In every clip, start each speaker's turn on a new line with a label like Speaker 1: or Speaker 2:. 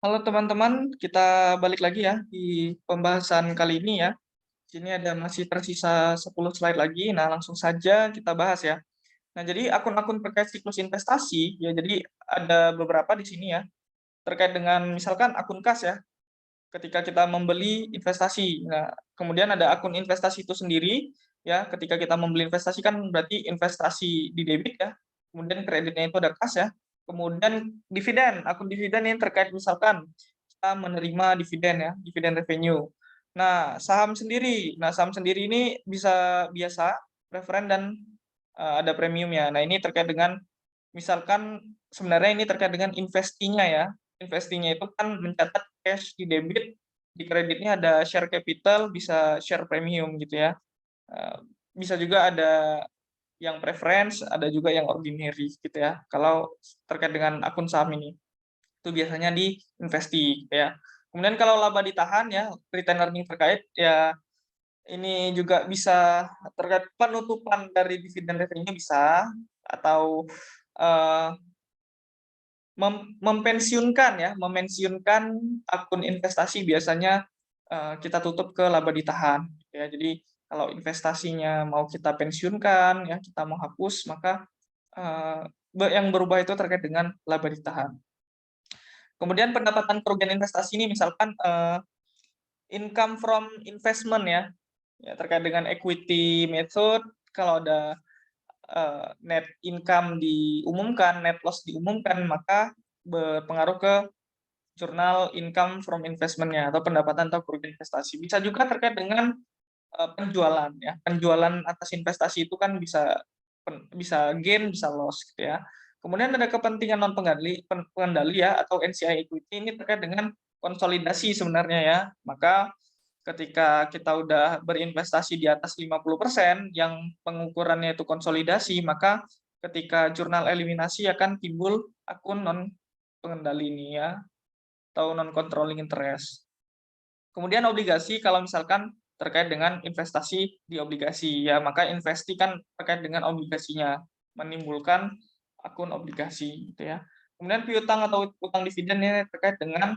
Speaker 1: Halo teman-teman, kita balik lagi ya di pembahasan kali ini ya. Sini ada masih tersisa 10 slide lagi. Nah, langsung saja kita bahas ya. Nah, jadi akun-akun terkait siklus investasi ya, jadi ada beberapa di sini ya. Terkait dengan misalkan akun kas ya, ketika kita membeli investasi. Nah, kemudian ada akun investasi itu sendiri ya, ketika kita membeli investasi kan berarti investasi di debit ya. Kemudian kreditnya itu ada kas ya. Kemudian dividen, akun dividen yang terkait misalkan kita menerima dividen ya, dividen revenue. Nah, saham sendiri. Nah, saham sendiri ini bisa biasa, preferen dan ada premiumnya. Nah, ini terkait dengan misalkan sebenarnya ini terkait dengan investinya ya. Investinya itu kan mencatat cash di debit, di kreditnya ada share capital, bisa share premium gitu ya. Bisa juga ada yang preference, ada juga yang ordinary gitu ya. Kalau terkait dengan akun saham ini, itu biasanya di investi gitu ya. Kemudian kalau laba ditahan ya, return earning terkait ya, ini juga bisa terkait penutupan dari dividen revenue bisa, atau eh, mempensiunkan ya, memensiunkan akun investasi biasanya kita tutup ke laba ditahan ya. Jadi kalau investasinya mau kita pensiunkan ya, kita mau hapus, maka yang berubah itu terkait dengan laba ditahan. Kemudian pendapatan kerugian investasi ini misalkan income from investment ya, terkait dengan equity method. Kalau ada net income diumumkan, net loss diumumkan, maka berpengaruh ke jurnal income from investment-nya atau pendapatan atau kerugian investasi. Bisa juga terkait dengan penjualan ya. Penjualan atas investasi itu kan bisa gain, bisa loss gitu ya. Kemudian ada kepentingan non pengendali ya, atau NCI equity, ini terkait dengan konsolidasi sebenarnya ya. Maka ketika kita udah berinvestasi di atas 50% yang pengukurannya itu konsolidasi, maka ketika jurnal eliminasi akan timbul akun non pengendali ini ya, atau non controlling interest. Kemudian obligasi, kalau misalkan terkait dengan investasi di obligasi ya, maka investi kan terkait dengan obligasinya, menimbulkan akun obligasi gitu ya. Kemudian piutang atau utang dividen ini terkait dengan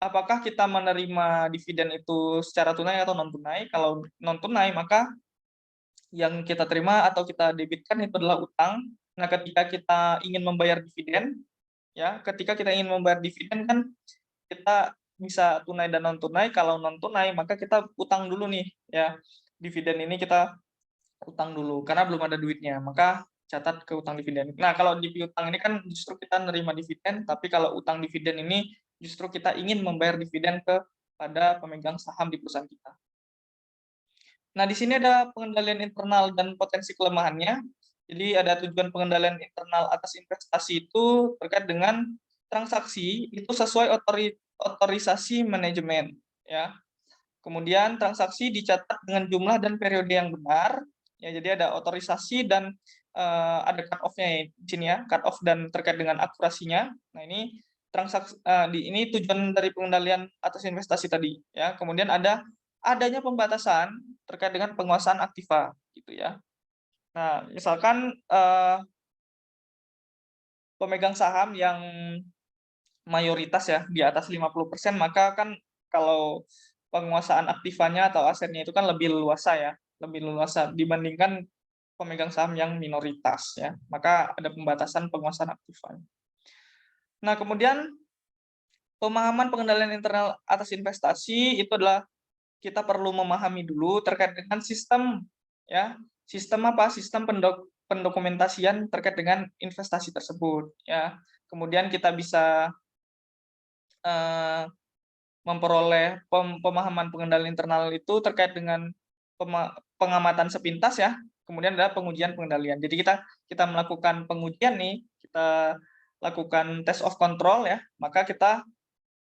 Speaker 1: apakah kita menerima dividen itu secara tunai atau non tunai. Kalau non tunai, maka yang kita terima atau kita debitkan itu adalah utang. Nah, ketika kita ingin membayar dividen ya, ketika kita ingin membayar dividen kan kita bisa tunai dan non tunai. Kalau non tunai maka kita utang dulu nih ya. Dividen ini kita utang dulu karena belum ada duitnya. Maka catat ke utang dividen. Nah, kalau di piutang ini kan justru kita nerima dividen, tapi kalau utang dividen ini justru kita ingin membayar dividen kepada pemegang saham di perusahaan kita. Nah, di sini ada pengendalian internal dan potensi kelemahannya. Jadi ada tujuan pengendalian internal atas investasi itu terkait dengan transaksi itu sesuai otorisasi manajemen ya. Kemudian transaksi dicatat dengan jumlah dan periode yang benar ya. Jadi ada otorisasi dan ada cut off-nya di sini ya, cut off dan terkait dengan akurasinya. Nah, ini transaksi ini tujuan dari pengendalian atas investasi tadi ya. Kemudian adanya pembatasan terkait dengan penguasaan aktiva gitu ya. Nah, misalkan pemegang saham yang mayoritas ya di atas 50%, maka kan kalau penguasaan aktivanya atau asetnya itu kan lebih leluasa ya, lebih leluasa dibandingkan pemegang saham yang minoritas ya. Maka ada pembatasan penguasaan aktivanya. Nah, kemudian pemahaman pengendalian internal atas investasi itu adalah kita perlu memahami dulu terkait dengan sistem ya. Sistem apa? Sistem pendokumentasian terkait dengan investasi tersebut ya. Kemudian kita bisa memperoleh pemahaman pengendalian internal itu terkait dengan pengamatan sepintas ya. Kemudian ada pengujian pengendalian. Jadi kita melakukan pengujian nih, kita lakukan test of control ya, maka kita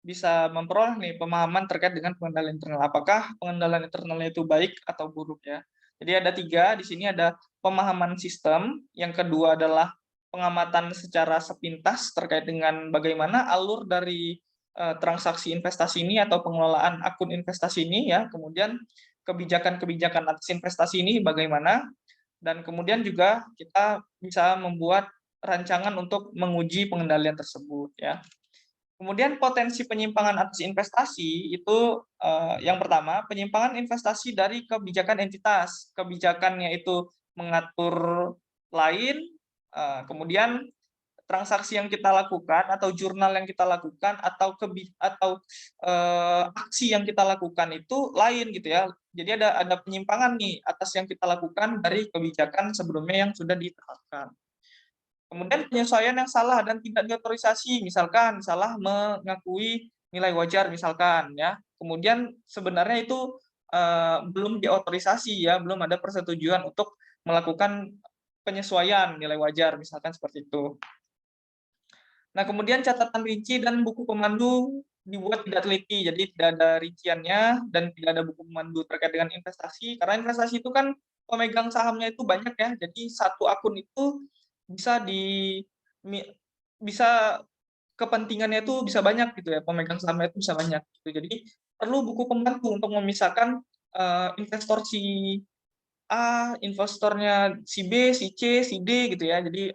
Speaker 1: bisa memperoleh nih pemahaman terkait dengan pengendalian internal. Apakah pengendalian internalnya itu baik atau buruk ya. Jadi ada 3, di sini ada pemahaman sistem, yang kedua adalah pengamatan secara sepintas terkait dengan bagaimana alur dari transaksi investasi ini atau pengelolaan akun investasi ini ya, kemudian kebijakan-kebijakan atas investasi ini bagaimana, dan kemudian juga kita bisa membuat rancangan untuk menguji pengendalian tersebut ya. Kemudian potensi penyimpangan atas investasi itu yang pertama, penyimpangan investasi dari kebijakan entitas. Kebijakannya itu mengatur lain, kemudian transaksi yang kita lakukan atau jurnal yang kita lakukan atau aksi yang kita lakukan itu lain gitu ya. Jadi ada penyimpangan nih atas yang kita lakukan dari kebijakan sebelumnya yang sudah ditetapkan. Kemudian penyesuaian yang salah dan tidak diotorisasi, misalkan salah mengakui nilai wajar misalkan ya. Kemudian sebenarnya itu belum diotorisasi ya, belum ada persetujuan untuk melakukan penyesuaian nilai wajar misalkan seperti itu. Nah, kemudian catatan rinci dan buku pemandu dibuat tidak teliti, jadi tidak ada rinciannya dan tidak ada buku pemandu terkait dengan investasi, karena investasi itu kan pemegang sahamnya itu banyak ya, jadi satu akun itu bisa bisa kepentingannya itu bisa banyak gitu ya, pemegang sahamnya itu bisa banyak gitu. Jadi perlu buku pemandu untuk memisahkan investor si A, investornya si B, si C, si D gitu ya. Jadi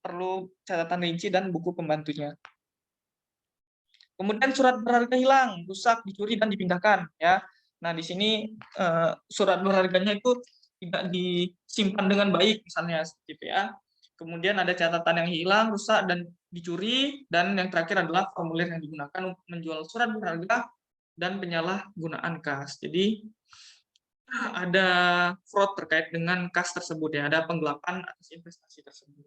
Speaker 1: perlu catatan rinci dan buku pembantunya. Kemudian surat berharga hilang, rusak, dicuri dan dipindahkan ya. Nah, di sini surat berharganya itu tidak disimpan dengan baik misalnya seperti itu ya. Kemudian ada catatan yang hilang, rusak dan dicuri, dan yang terakhir adalah formulir yang digunakan untuk menjual surat berharga dan penyalahgunaan kas. Jadi ada fraud terkait dengan kas tersebut ya, ada penggelapan atas investasi tersebut.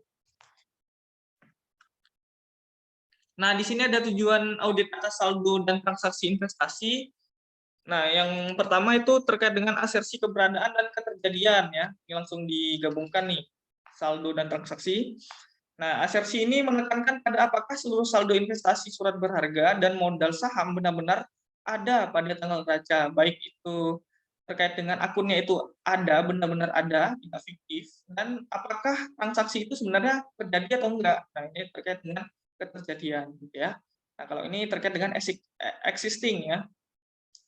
Speaker 1: Nah, di sini ada tujuan audit atas saldo dan transaksi investasi. Nah, yang pertama itu terkait dengan asersi keberadaan dan keterjadian ya. Ini langsung digabungkan nih, saldo dan transaksi. Nah, asersi ini menekankan pada apakah seluruh saldo investasi surat berharga dan modal saham benar-benar ada pada tanggal neraca, baik itu terkait dengan akunnya itu ada, benar-benar ada, tidak fiktif, dan apakah transaksi itu sebenarnya terjadi atau enggak. Nah, ini terkait dengan keterjadian gitu ya. Nah, kalau ini terkait dengan existing ya.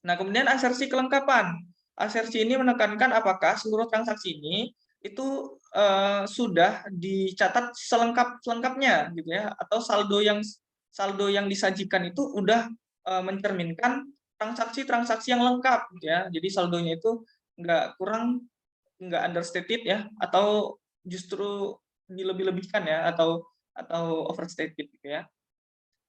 Speaker 1: Nah, kemudian asersi kelengkapan. Asersi ini menekankan apakah seluruh transaksi ini itu sudah dicatat selengkapnya gitu ya, atau saldo yang disajikan itu udah mencerminkan transaksi-transaksi yang lengkap gitu ya. Jadi saldonya itu nggak kurang, nggak understated ya, atau justru dilebih-lebihkan ya, atau overstated gitu ya.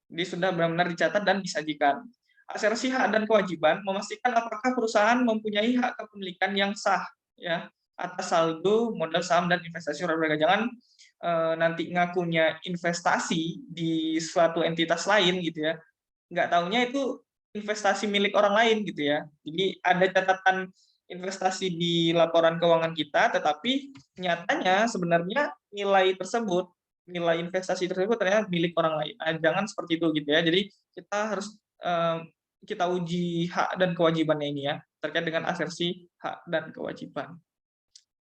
Speaker 1: Jadi sudah benar-benar dicatat dan disajikan. Asersi hak dan kewajiban memastikan apakah perusahaan mempunyai hak kepemilikan yang sah ya atas saldo, modal saham dan investasi surat berharga. Jangan nanti ngakunya investasi di suatu entitas lain gitu ya. Nggak taunya itu investasi milik orang lain gitu ya. Jadi ada catatan investasi di laporan keuangan kita, tetapi nyatanya sebenarnya nilai investasi tersebut ternyata milik orang lain. Nah, jangan seperti itu gitu ya. Jadi kita harus kita uji hak dan kewajibannya ini ya, terkait dengan asersi hak dan kewajiban.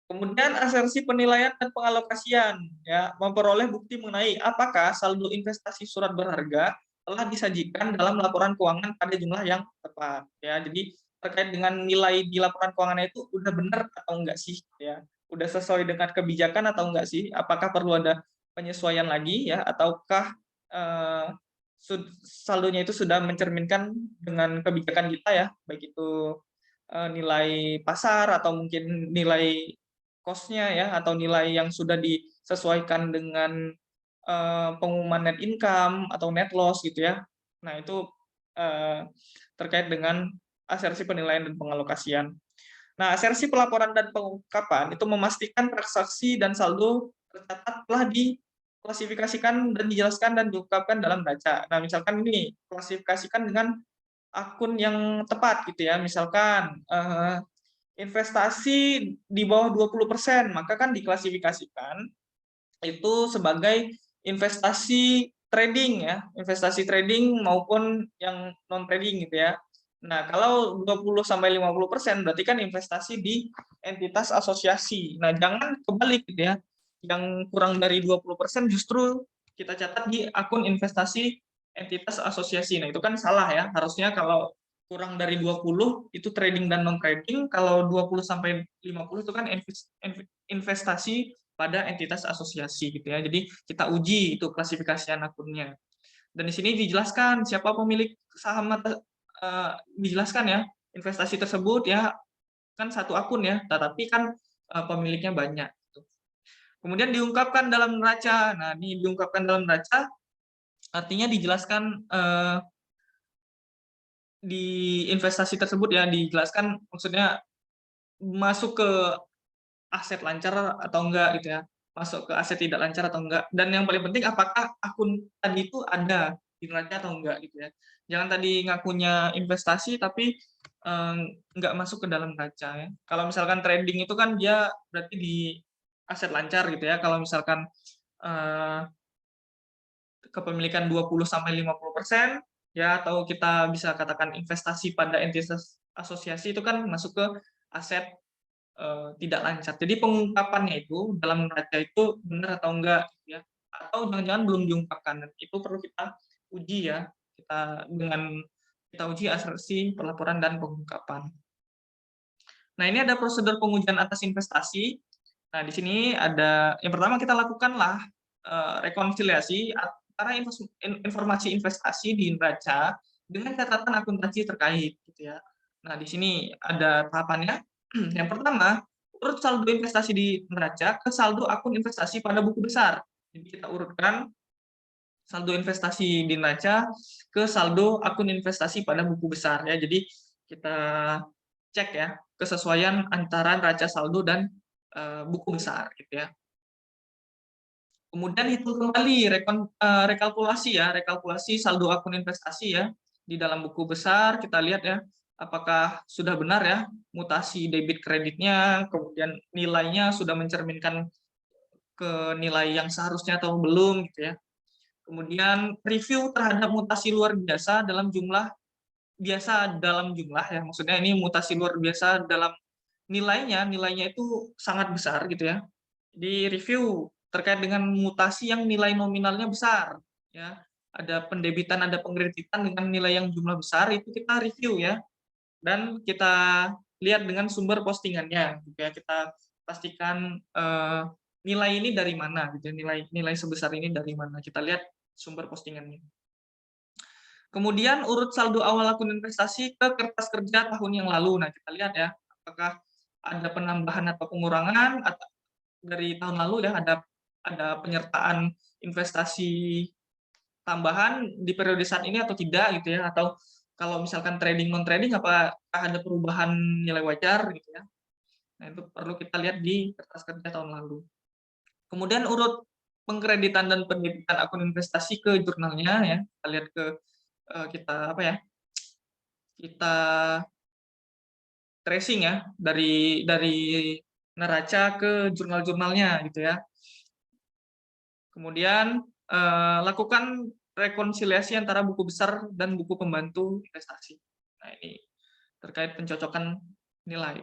Speaker 1: Kemudian asersi penilaian dan pengalokasian ya, memperoleh bukti mengenai apakah saldo investasi surat berharga telah disajikan dalam laporan keuangan pada jumlah yang tepat ya. Jadi terkait dengan nilai di laporan keuangannya itu udah benar atau enggak sih ya. Udah sesuai dengan kebijakan atau enggak sih? Apakah perlu ada penyesuaian lagi ya, ataukah saldonya itu sudah mencerminkan dengan kebijakan kita ya, baik itu nilai pasar atau mungkin nilai cost-nya ya, atau nilai yang sudah disesuaikan dengan pengumuman net income atau net loss gitu ya. Nah, itu terkait dengan asersi penilaian dan pengalokasian. Nah, asersi pelaporan dan pengungkapan itu memastikan transaksi dan saldo tercatat telah diklasifikasikan dan dijelaskan dan diungkapkan dalam neraca. Nah, misalkan ini klasifikasikan dengan akun yang tepat gitu ya. Misalkan investasi di bawah 20%, maka kan diklasifikasikan itu sebagai investasi trading ya, investasi trading maupun yang non trading gitu ya. Nah, kalau 20 sampai 50% berarti kan investasi di entitas asosiasi. Nah, jangan kebalik gitu ya. Yang kurang dari 20% justru kita catat di akun investasi entitas asosiasi. Nah, itu kan salah ya. Harusnya kalau kurang dari 20 itu trading dan non trading, kalau 20 sampai 50 itu kan investasi pada entitas asosiasi gitu ya. Jadi kita uji itu klasifikasian akunnya. Dan di sini dijelaskan siapa pemilik saham dijelaskan ya, investasi tersebut ya kan satu akun ya, tetapi kan pemiliknya banyak. Gitu. Kemudian diungkapkan dalam neraca. Nah, ini diungkapkan dalam neraca artinya dijelaskan di investasi tersebut ya dijelaskan maksudnya masuk ke aset lancar atau enggak gitu ya, masuk ke aset tidak lancar atau enggak, dan yang paling penting apakah akun tadi itu ada di neraca atau enggak gitu ya. Jangan tadi ngakunya investasi tapi enggak masuk ke dalam neraca ya. Kalau misalkan trading itu kan dia berarti di aset lancar gitu ya. Kalau misalkan kepemilikan 20-50% ya, atau kita bisa katakan investasi pada entitas asosiasi itu kan masuk ke aset tidak lancar. Jadi pengungkapannya itu dalam neraca itu benar atau enggak gitu ya. Atau jangan-jangan belum diungkapkan. Itu perlu kita uji ya. Kita uji asersi, pelaporan dan pengungkapan. Nah, ini ada prosedur pengujian atas investasi. Nah, di sini ada yang pertama kita lakukanlah rekonsiliasi antara informasi investasi di neraca dengan catatan akuntansi terkait gitu ya. Nah, di sini ada tahapannya. Yang pertama, urut saldo investasi di neraca ke saldo akun investasi pada buku besar. Jadi kita urutkan saldo investasi di neraca ke saldo akun investasi pada buku besar ya. Jadi kita cek ya kesesuaian antara neraca saldo dan buku besar gitu ya. Kemudian hitung kembali rekalkulasi saldo akun investasi ya di dalam buku besar. Kita lihat ya apakah sudah benar ya mutasi debit kreditnya, kemudian nilainya sudah mencerminkan ke nilai yang seharusnya atau belum gitu ya. Kemudian review terhadap mutasi luar biasa dalam jumlah ya, maksudnya ini mutasi luar biasa dalam nilainya itu sangat besar gitu ya. Di review terkait dengan mutasi yang nilai nominalnya besar ya. Ada pendebitan, ada pengkreditan dengan nilai yang jumlah besar itu kita review ya. Dan kita lihat dengan sumber postingannya gitu ya. Kita pastikan nilai ini dari mana gitu ya. Nilai sebesar ini dari mana. Kita lihat sumber postingannya. Kemudian urut saldo awal akun investasi ke kertas kerja tahun yang lalu. Nah, kita lihat ya, apakah ada penambahan atau pengurangan dari tahun lalu ya, ada penyertaan investasi tambahan di periode saat ini atau tidak gitu ya, atau kalau misalkan trading non trading apakah ada perubahan nilai wajar gitu ya. Nah, itu perlu kita lihat di kertas kerja tahun lalu. Kemudian urut pengkreditan dan pendebitan akun investasi ke jurnalnya ya. Kita lihat ke kita tracing ya dari neraca ke jurnal-jurnalnya gitu ya. Kemudian lakukan rekonsiliasi antara buku besar dan buku pembantu investasi. Nah, ini terkait pencocokan nilai.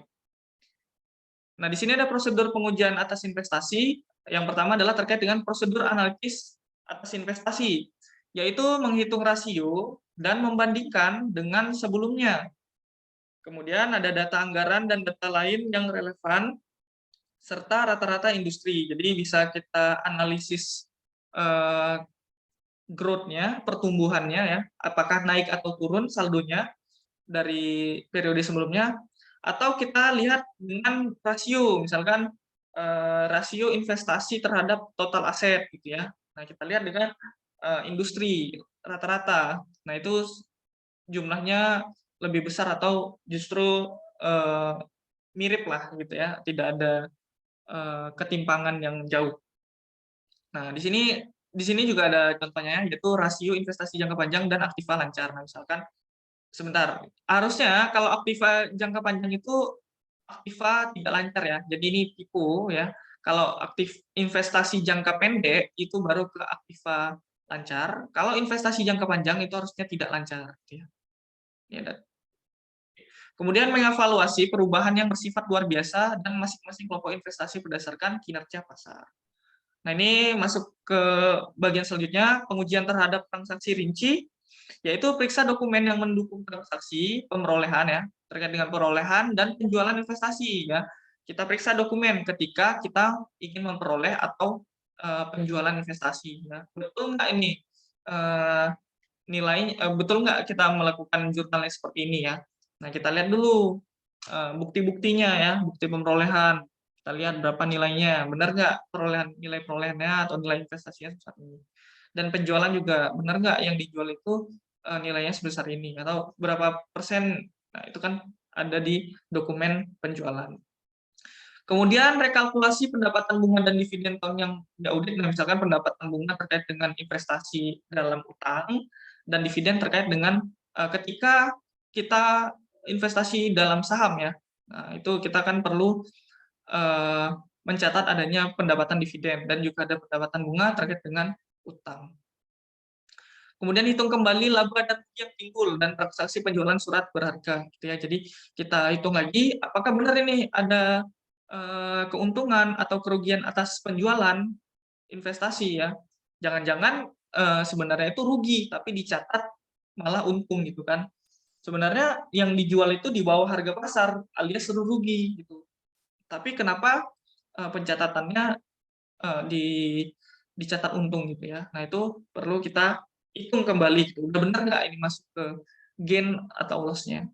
Speaker 1: Nah, di sini ada prosedur pengujian atas investasi. Yang pertama adalah terkait dengan prosedur analitis atas investasi, yaitu menghitung rasio dan membandingkan dengan sebelumnya. Kemudian ada data anggaran dan data lain yang relevan, serta rata-rata industri. Jadi bisa kita analisis growth-nya, pertumbuhannya ya, apakah naik atau turun saldonya dari periode sebelumnya, atau kita lihat dengan rasio, misalkan rasio investasi terhadap total aset gitu ya. Nah, kita lihat dengan industri rata-rata. Nah, itu jumlahnya lebih besar atau justru mirip lah gitu ya, tidak ada ketimpangan yang jauh. Nah, di sini juga ada contohnya yaitu rasio investasi jangka panjang dan aktiva lancar. Nah, misalkan sebentar, harusnya kalau aktiva jangka panjang itu aktiva tidak lancar ya. Jadi ini tipu ya. Kalau aktif investasi jangka pendek itu baru ke aktiva lancar. Kalau investasi jangka panjang itu harusnya tidak lancar gitu ya. Kemudian mengevaluasi perubahan yang bersifat luar biasa dan masing-masing kelompok investasi berdasarkan kinerja pasar. Nah, ini masuk ke bagian selanjutnya, pengujian terhadap transaksi rinci, yaitu periksa dokumen yang mendukung transaksi pemerolehan ya, terkait dengan perolehan dan penjualan investasi ya. Kita periksa dokumen ketika kita ingin memperoleh atau penjualan investasi ya. Betul nggak ini nilai betul nggak kita melakukan jurnalnya seperti ini ya. Nah, kita lihat dulu bukti-buktinya ya, bukti pemerolehan. Kita lihat berapa nilainya, benar nggak nilai perolehannya atau nilai investasinya sebesar ini. Dan penjualan juga benar nggak yang dijual itu nilainya sebesar ini atau berapa persen. Nah, itu kan ada di dokumen penjualan. Kemudian rekalkulasi pendapatan bunga dan dividen tahun yang diaudit, nah, misalkan pendapatan bunga terkait dengan investasi dalam utang dan dividen terkait dengan ketika kita investasi dalam saham ya. Nah, itu kita kan perlu mencatat adanya pendapatan dividen dan juga ada pendapatan bunga terkait dengan utang. Kemudian hitung kembali laba dan rugi yang timbul dan transaksi penjualan surat berharga gitu ya. Jadi kita hitung lagi apakah benar ini ada keuntungan atau kerugian atas penjualan investasi ya. Jangan-jangan sebenarnya itu rugi tapi dicatat malah untung gitu kan. Sebenarnya yang dijual itu di bawah harga pasar alias rugi gitu. Tapi kenapa pencatatannya dicatat untung gitu ya. Nah, itu perlu kita hitung kembali gitu. Udah benar nggak ini masuk ke gain atau loss-nya.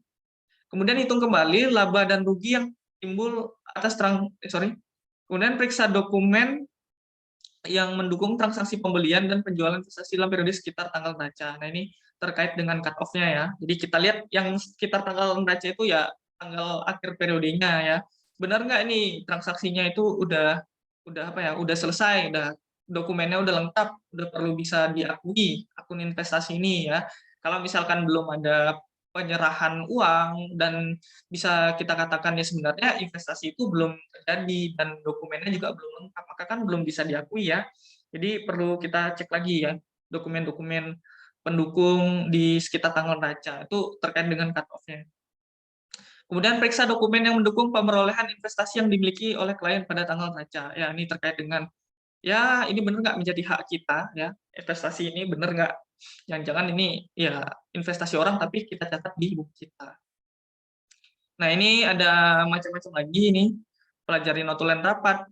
Speaker 1: Kemudian hitung kembali laba dan rugi yang timbul atas Kemudian periksa dokumen yang mendukung transaksi pembelian dan penjualan investasi dalam periode sekitar tanggal neraca. Nah, ini terkait dengan cut off-nya ya. Jadi kita lihat yang sekitar tanggal neraca itu ya tanggal akhir periodenya ya. Benar nggak ini transaksinya itu udah apa ya? Udah selesai, udah dokumennya udah lengkap, udah perlu bisa diakui akun investasi ini ya. Kalau misalkan belum ada penyerahan uang dan bisa kita katakan ya sebenarnya investasi itu belum terjadi dan dokumennya juga belum lengkap, maka kan belum bisa diakui ya. Jadi perlu kita cek lagi ya dokumen-dokumen pendukung di sekitar tanggal neraca itu terkait dengan cut off-nya. Kemudian periksa dokumen yang mendukung pemerolehan investasi yang dimiliki oleh klien pada tanggal neraca. Ya, ini terkait dengan ya ini benar nggak menjadi hak kita ya, investasi ini benar nggak, jangan-jangan ini ya investasi orang tapi kita catat di buku kita. Nah, ini ada macam-macam lagi ini, pelajari notulen rapat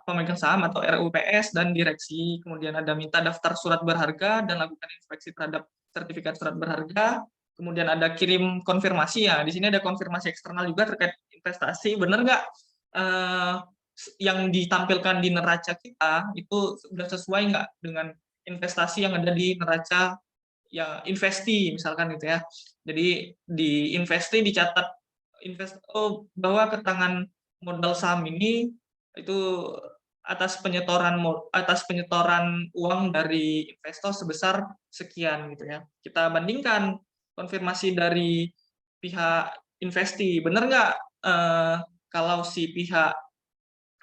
Speaker 1: pemegang saham atau RUPS dan direksi, kemudian ada minta daftar surat berharga dan lakukan inspeksi terhadap sertifikat surat berharga, kemudian ada kirim konfirmasi ya, di sini ada konfirmasi eksternal juga terkait investasi, benar nggak yang ditampilkan di neraca kita itu sudah sesuai nggak dengan investasi yang ada di neraca ya investi misalkan gitu ya. Jadi di investi dicatat bahwa keterangan modal saham ini itu atas penyetoran uang dari investor sebesar sekian gitu ya. Kita bandingkan konfirmasi dari pihak investi, benar nggak kalau si pihak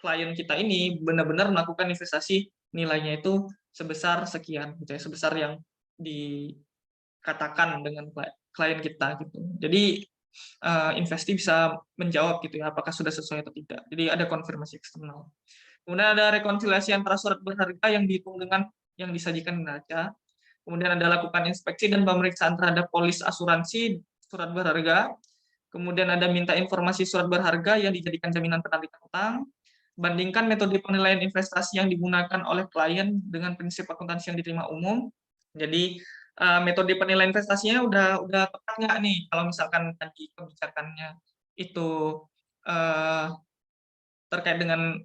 Speaker 1: klien kita ini benar-benar melakukan investasi nilainya itu sebesar sekian gitu ya, sebesar yang dikatakan dengan klien kita gitu. Jadi investi bisa menjawab gitu ya apakah sudah sesuai atau tidak. Jadi ada konfirmasi eksternal. Kemudian ada rekonsiliasi antara surat berharga yang dihitung dengan yang disajikan di neraca. Kemudian ada lakukan inspeksi dan pemeriksaan terhadap polis asuransi surat berharga. Kemudian ada minta informasi surat berharga yang dijadikan jaminan penarikan utang. Bandingkan metode penilaian investasi yang digunakan oleh klien dengan prinsip akuntansi yang diterima umum. Jadi metode penilaian investasinya udah tepat nggak nih kalau misalkan tadi kebijakannya itu terkait dengan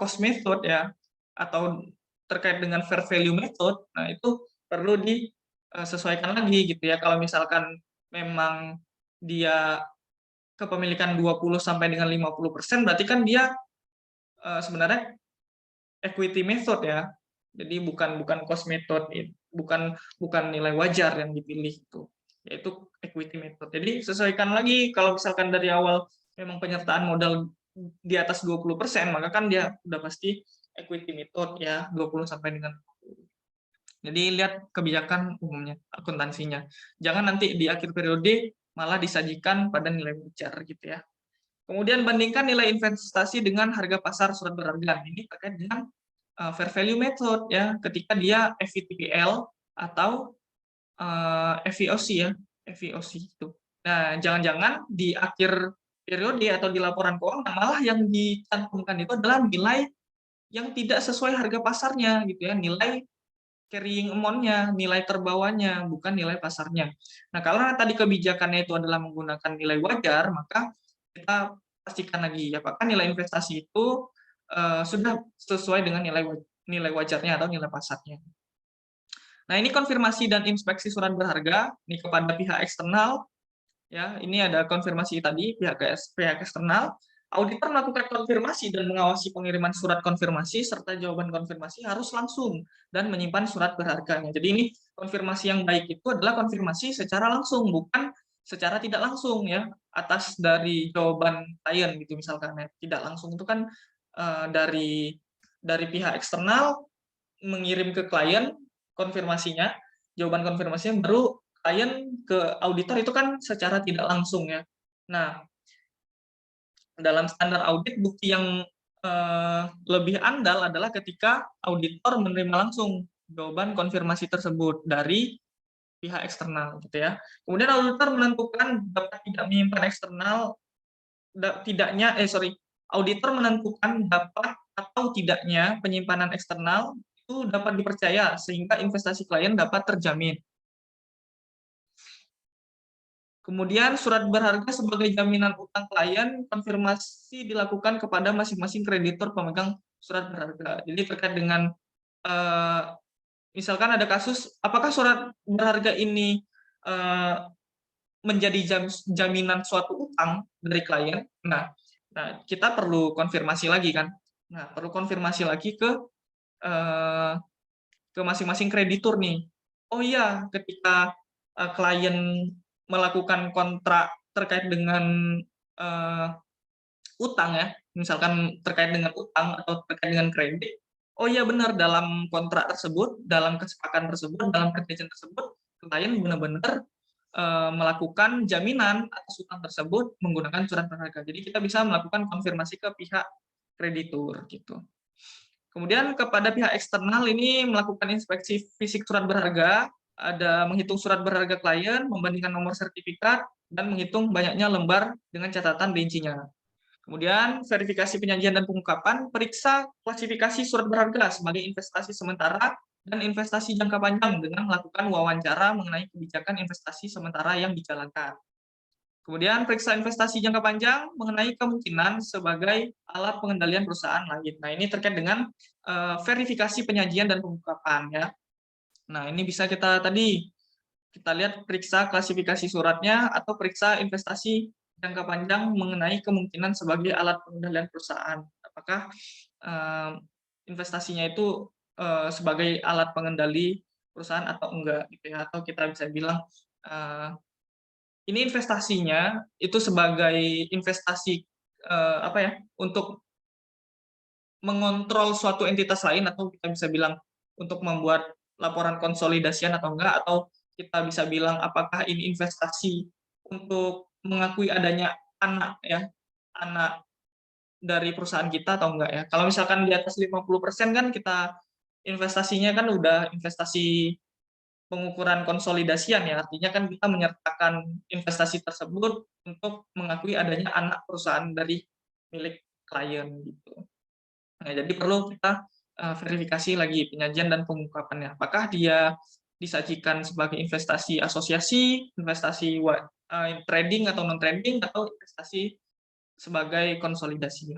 Speaker 1: cost method ya atau terkait dengan fair value method. Nah, itu perlu disesuaikan lagi gitu ya. Kalau misalkan memang dia kepemilikan 20 sampai dengan 50%, berarti kan dia sebenarnya equity method ya. Jadi bukan cost method, bukan nilai wajar yang dipilih itu, yaitu equity method. Jadi sesuaikan lagi kalau misalkan dari awal memang penyertaan modal di atas 20%, maka kan dia udah pasti equity method ya, 20 sampai dengan 40. Jadi lihat kebijakan umumnya, akuntansinya. Jangan nanti di akhir periode malah disajikan pada nilai wajar gitu ya. Kemudian bandingkan nilai investasi dengan harga pasar surat berharga. Ini terkait dengan fair value method ya, ketika dia FVTPL atau FVOC ya, FVOC itu. Nah, jangan-jangan di akhir periode atau di laporan keuangan malah yang dicantumkan itu adalah nilai yang tidak sesuai harga pasarnya gitu ya, nilai carrying amount-nya, nilai terbawanya, bukan nilai pasarnya. Nah, kalau tadi kebijakannya itu adalah menggunakan nilai wajar, maka kita pastikan lagi apakah nilai investasi itu sudah sesuai dengan nilai wajarnya atau nilai pasarnya. Nah, ini konfirmasi dan inspeksi surat berharga ini kepada pihak eksternal. Ya, ini ada konfirmasi tadi pihak eksternal. Auditor melakukan konfirmasi dan mengawasi pengiriman surat konfirmasi serta jawaban konfirmasi harus langsung dan menyimpan surat berharganya. Jadi ini konfirmasi yang baik itu adalah konfirmasi secara langsung, bukan secara tidak langsung ya, atas dari jawaban klien gitu misalkan ya. Tidak langsung itu kan dari pihak eksternal mengirim ke klien konfirmasinya, jawaban konfirmasinya, baru klien ke auditor itu kan secara tidak langsung ya. Nah, dalam standar audit bukti yang lebih andal adalah ketika auditor menerima langsung jawaban konfirmasi tersebut dari pihak eksternal gitu ya. Kemudian auditor menentukan dapat tidak menyimpan eksternal auditor menentukan dapat atau tidaknya penyimpanan eksternal itu dapat dipercaya sehingga investasi klien dapat terjamin. Kemudian surat berharga sebagai jaminan utang klien, konfirmasi dilakukan kepada masing-masing kreditur pemegang surat berharga. Jadi terkait dengan misalkan ada kasus, apakah surat berharga ini menjadi jaminan suatu utang dari klien? Nah, kita perlu konfirmasi lagi kan? Nah, perlu konfirmasi lagi ke masing-masing kreditur nih. Oh iya, ketika klien melakukan kontrak terkait dengan utang ya, misalkan terkait dengan utang atau terkait dengan kredit, oh iya benar, dalam kontrak tersebut, dalam kesepakatan tersebut, dalam perjanjian tersebut, klien benar-benar melakukan jaminan atas utang tersebut menggunakan surat berharga. Jadi kita bisa melakukan konfirmasi ke pihak kreditur gitu. Kemudian kepada pihak eksternal ini melakukan inspeksi fisik surat berharga, ada menghitung surat berharga klien, membandingkan nomor sertifikat, dan menghitung banyaknya lembar dengan catatan rincinya. Kemudian verifikasi penyajian dan pengungkapan, periksa klasifikasi surat berharga sebagai investasi sementara dan investasi jangka panjang dengan melakukan wawancara mengenai kebijakan investasi sementara yang dijalankan. Kemudian periksa investasi jangka panjang mengenai kemungkinan sebagai alat pengendalian perusahaan lain. Nah, ini terkait dengan verifikasi penyajian dan pengungkapan ya. Nah, ini bisa kita lihat periksa klasifikasi suratnya atau periksa investasi jangka panjang mengenai kemungkinan sebagai alat pengendalian perusahaan. Apakah investasinya itu sebagai alat pengendali perusahaan atau enggak gitu ya, atau kita bisa bilang ini investasinya itu sebagai investasi untuk mengontrol suatu entitas lain, atau kita bisa bilang untuk membuat laporan konsolidasian atau enggak, atau kita bisa bilang apakah ini investasi untuk mengakui adanya anak dari perusahaan kita atau enggak ya. Kalau misalkan di atas 50% kan kita investasinya kan udah investasi pengukuran konsolidasian ya, artinya kan kita menyertakan investasi tersebut untuk mengakui adanya anak perusahaan dari milik klien gitu. Nah, jadi perlu kita verifikasi lagi penyajian dan pengungkapannya. Apakah dia disajikan sebagai investasi asosiasi, investasi trading atau non trading, atau investasi sebagai konsolidasi.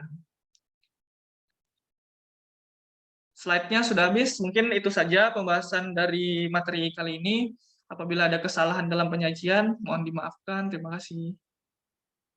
Speaker 1: Slide-nya sudah habis, mungkin itu saja pembahasan dari materi kali ini. Apabila ada kesalahan dalam penyajian, mohon dimaafkan. Terima kasih.